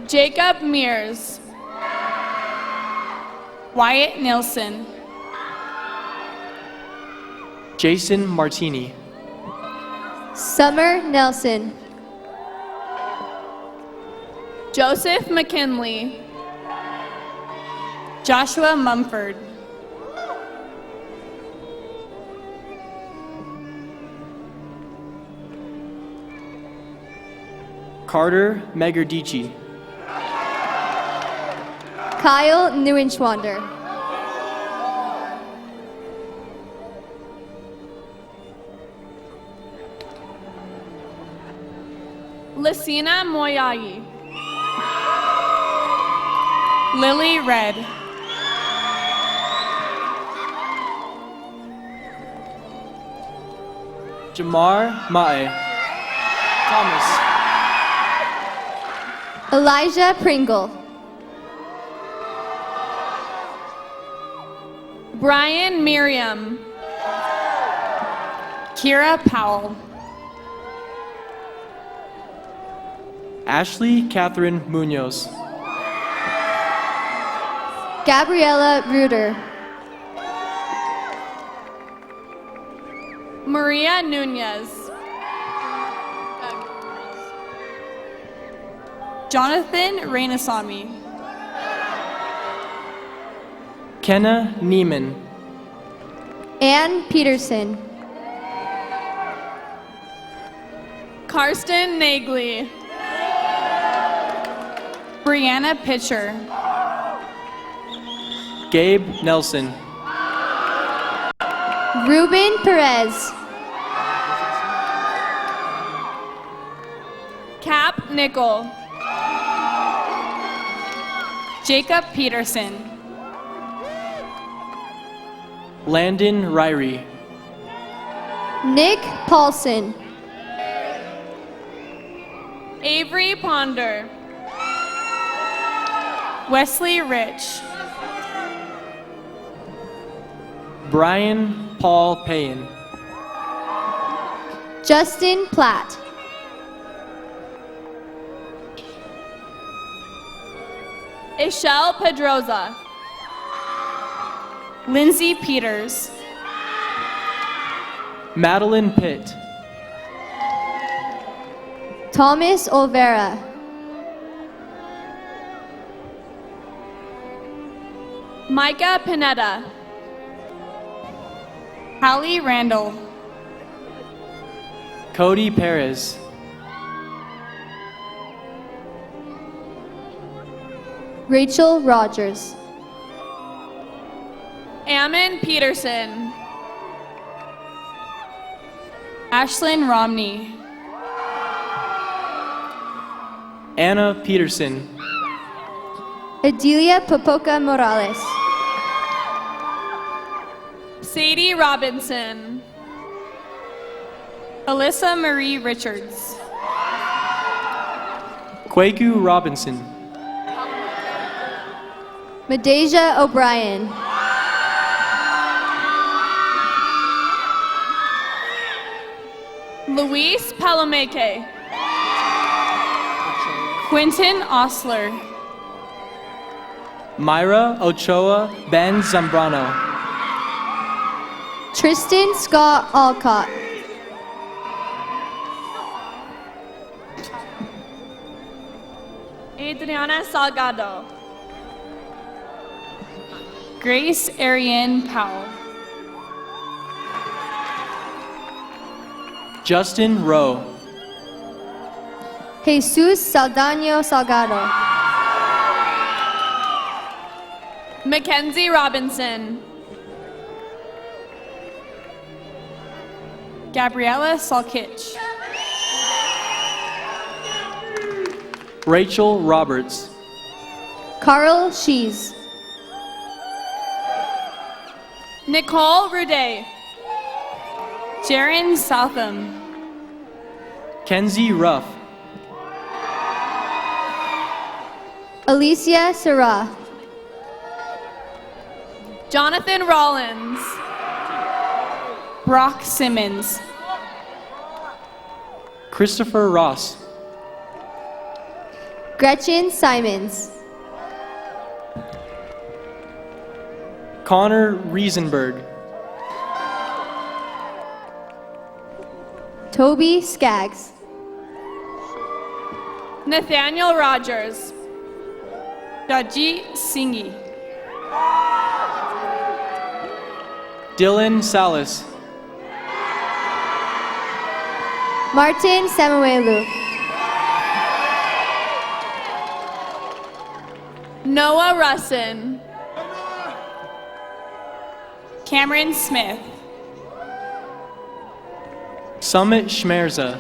Jacob Mears. Wyatt Nilsson. Jason Martini. Summer Nelson. Joseph McKinley. Joshua Mumford. Carter Megardici. Kyle Neuenschwander. Lucina Moyagi. Lily Red. Jamar Mae. Thomas. Elijah Pringle. Brian Miriam. Kira Powell. Ashley Catherine Munoz. Gabriella Ruder. Maria Nunez. Jonathan Rainasamy. Kenna Neiman. Ann Peterson. Karsten Nagley. Brianna Pitcher. Gabe Nelson. Ruben Perez. Cap Nickel. Jacob Peterson. Landon Ryrie. Nick Paulson. Avery Ponder. Wesley Rich. Brian Paul Payen. Justin Platt. Ishelle Pedroza. Lindsay Peters. Madeline Pitt. Thomas Olvera. Micah Pineda. Hallie Randall. Cody Perez. Rachel Rogers. Ammon Peterson. Ashlyn Romney. Anna Peterson. Adelia Popoca Morales. Sadie Robinson. Alyssa Marie Richards. Kwaku Robinson. Medeja O'Brien. Luis Palomeke. Quentin Osler. Myra Ochoa Ben Zambrano. Tristan Scott Alcott. Adriana Salgado. Grace Ariane Powell. Justin Rowe. Jesus Saldaño Salgado. Mackenzie Robinson. Gabriella Salkich. Rachel Roberts. Carl Shees. Nicole Rude. Jaron Southam. Kenzie Ruff. Alicia Serra. Jonathan Rollins. Brock Simmons. Christopher Ross. Gretchen Simons. Connor Riesenberg. Toby Skaggs. Nathaniel Rogers. Daji Singhi. Dylan Salas. Martin Samuelu. Noah Russin. Cameron Smith. Summit Schmerza.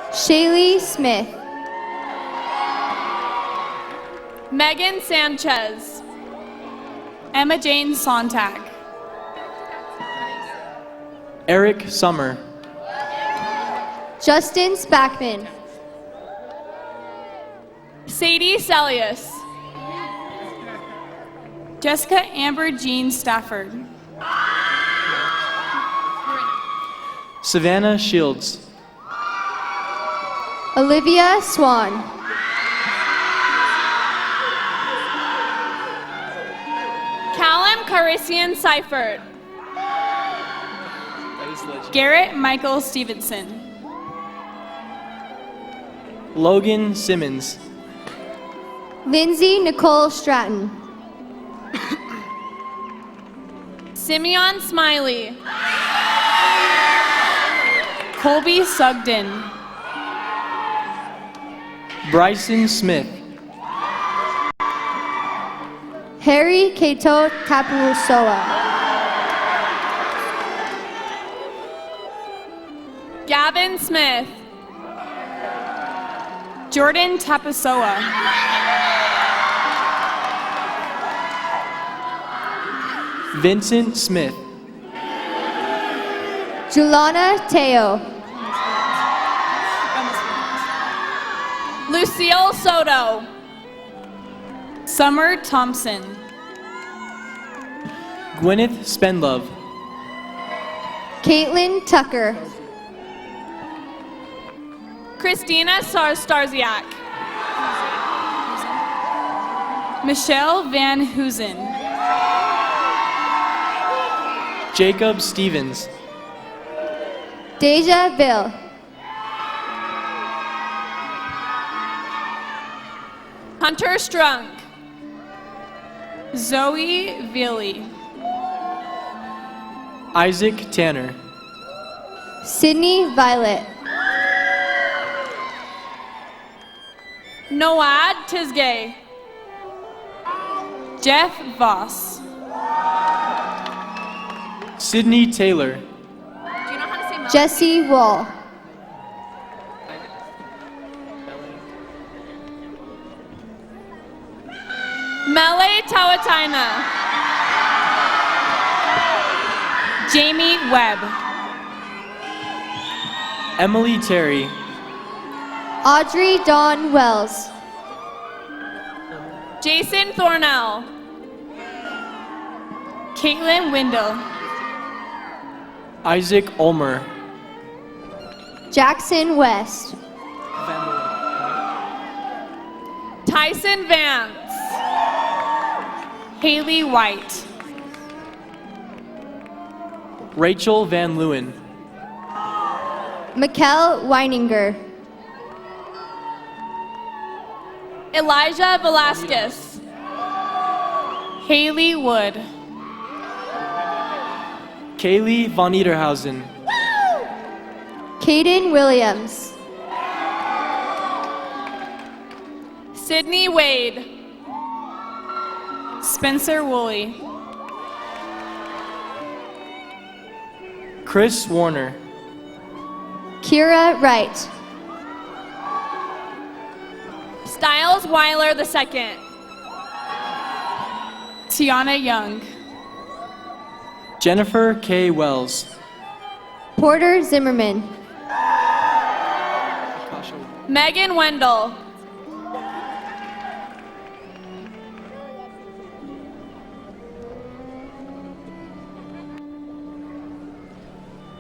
Shaylee Smith. Megan Sanchez. Emma Jane Sontag. Eric Summer. Justin Spackman. Sadie Celius. Jessica Amber Jean Stafford. Savannah Shields. Olivia Swan. Callum Carissian Seifert. Garrett Michael Stevenson. Logan Simmons. Lindsay Nicole Stratton. Simeon Smiley. Colby Sugden. Bryson Smith. Harry Kato Kapusoa. Gavin Smith. Jordan Tapasoa. Vincent Smith. Julana Teo. Lucille Soto. Summer Thompson. Gwyneth Spendlove. Caitlin Tucker. Christina Starziak. Michelle Van Hoosen. Jacob Stevens. Deja Bill. Hunter Strunk. Zoe Villy. Isaac Tanner. Sydney Violet. Noad Tisgay. Jeff Voss. Sydney Taylor. Jesse Wall. Mele Tawataina. Jamie Webb. Emily Terry. Audrey Dawn Wells. Jason Thornell. Caitlin Windle. Isaac Ulmer. Jackson West. Tyson Vance. Haley White. Rachel Van Leeuwen. Mikkel Weininger. Elijah Velasquez. Haley Wood. Kaylee Von Ederhausen. Caden Williams. Sydney Wade. Spencer Woolley. Chris Warner. Kira Wright. Styles Weiler II. Tiana Young. Jennifer K. Wells. Porter Zimmerman. Megan Wendell.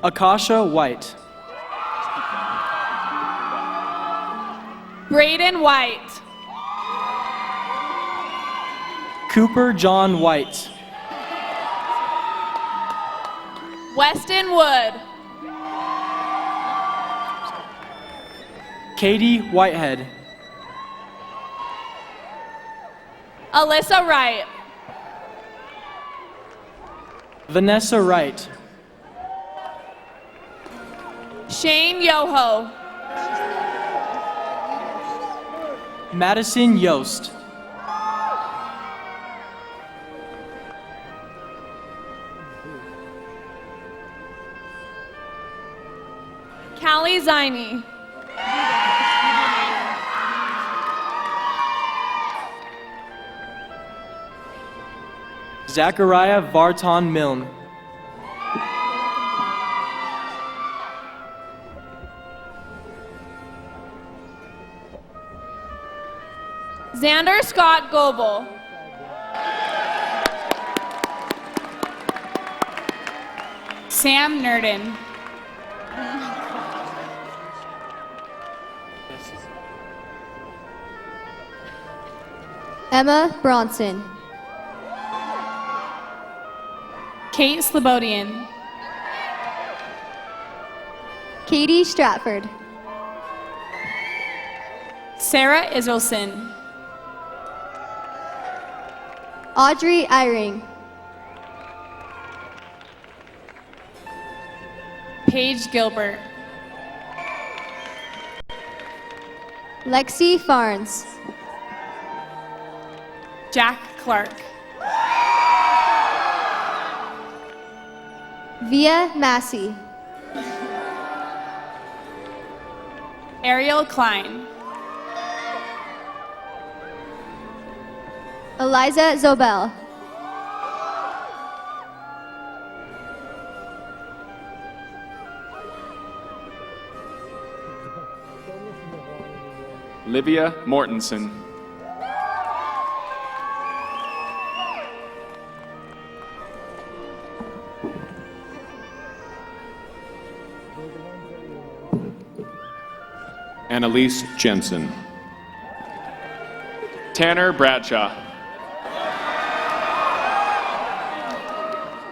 Akasha White. Braden White. Cooper John White. Weston Wood. Katie Whitehead. Alyssa Wright. Vanessa Wright. Shane Yoho. Madison Yost. Callie Ziny. Zachariah Varton Milne. Xander Scott Goebel. Sam Nerdin. Emma Bronson. Kate Slobodian. Katie Stratford. Sarah Iselson. Audrey Eyring. Paige Gilbert. Lexi Farnes. Jack Clark. Via Massey. Ariel Klein. Eliza Zobel. Livia Mortensen. Annalise Jensen. Tanner Bradshaw.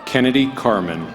Kennedy Carmen.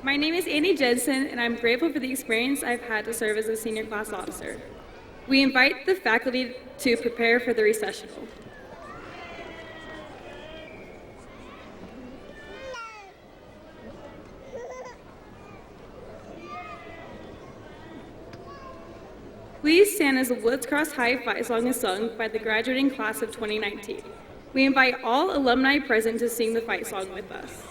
My name is Annie Jensen, and I'm grateful for the experience I've had to serve as a senior class officer. We invite the faculty to prepare for the recessional. Please stand as the Woods Cross High fight song is sung by the graduating class of 2019. We invite all alumni present to sing the fight song with us.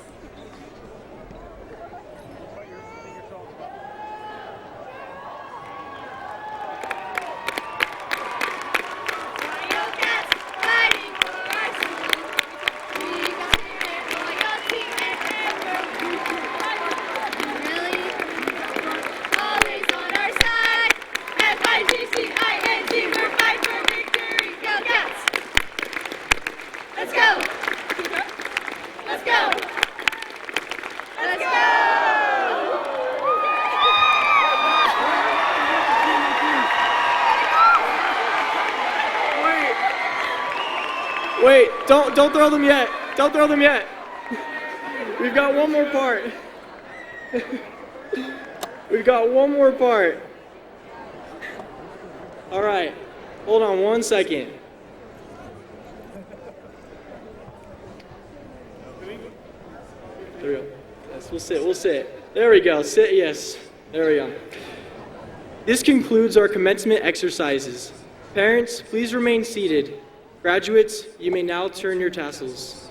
Wait, don't throw them yet. Don't throw them yet. We've got one more part. We've got one more part. All right, hold on 1 second. There we go. Yes, we'll sit. There we go, sit, yes. There we go. This concludes our commencement exercises. Parents, please remain seated. Graduates, you may now turn your tassels.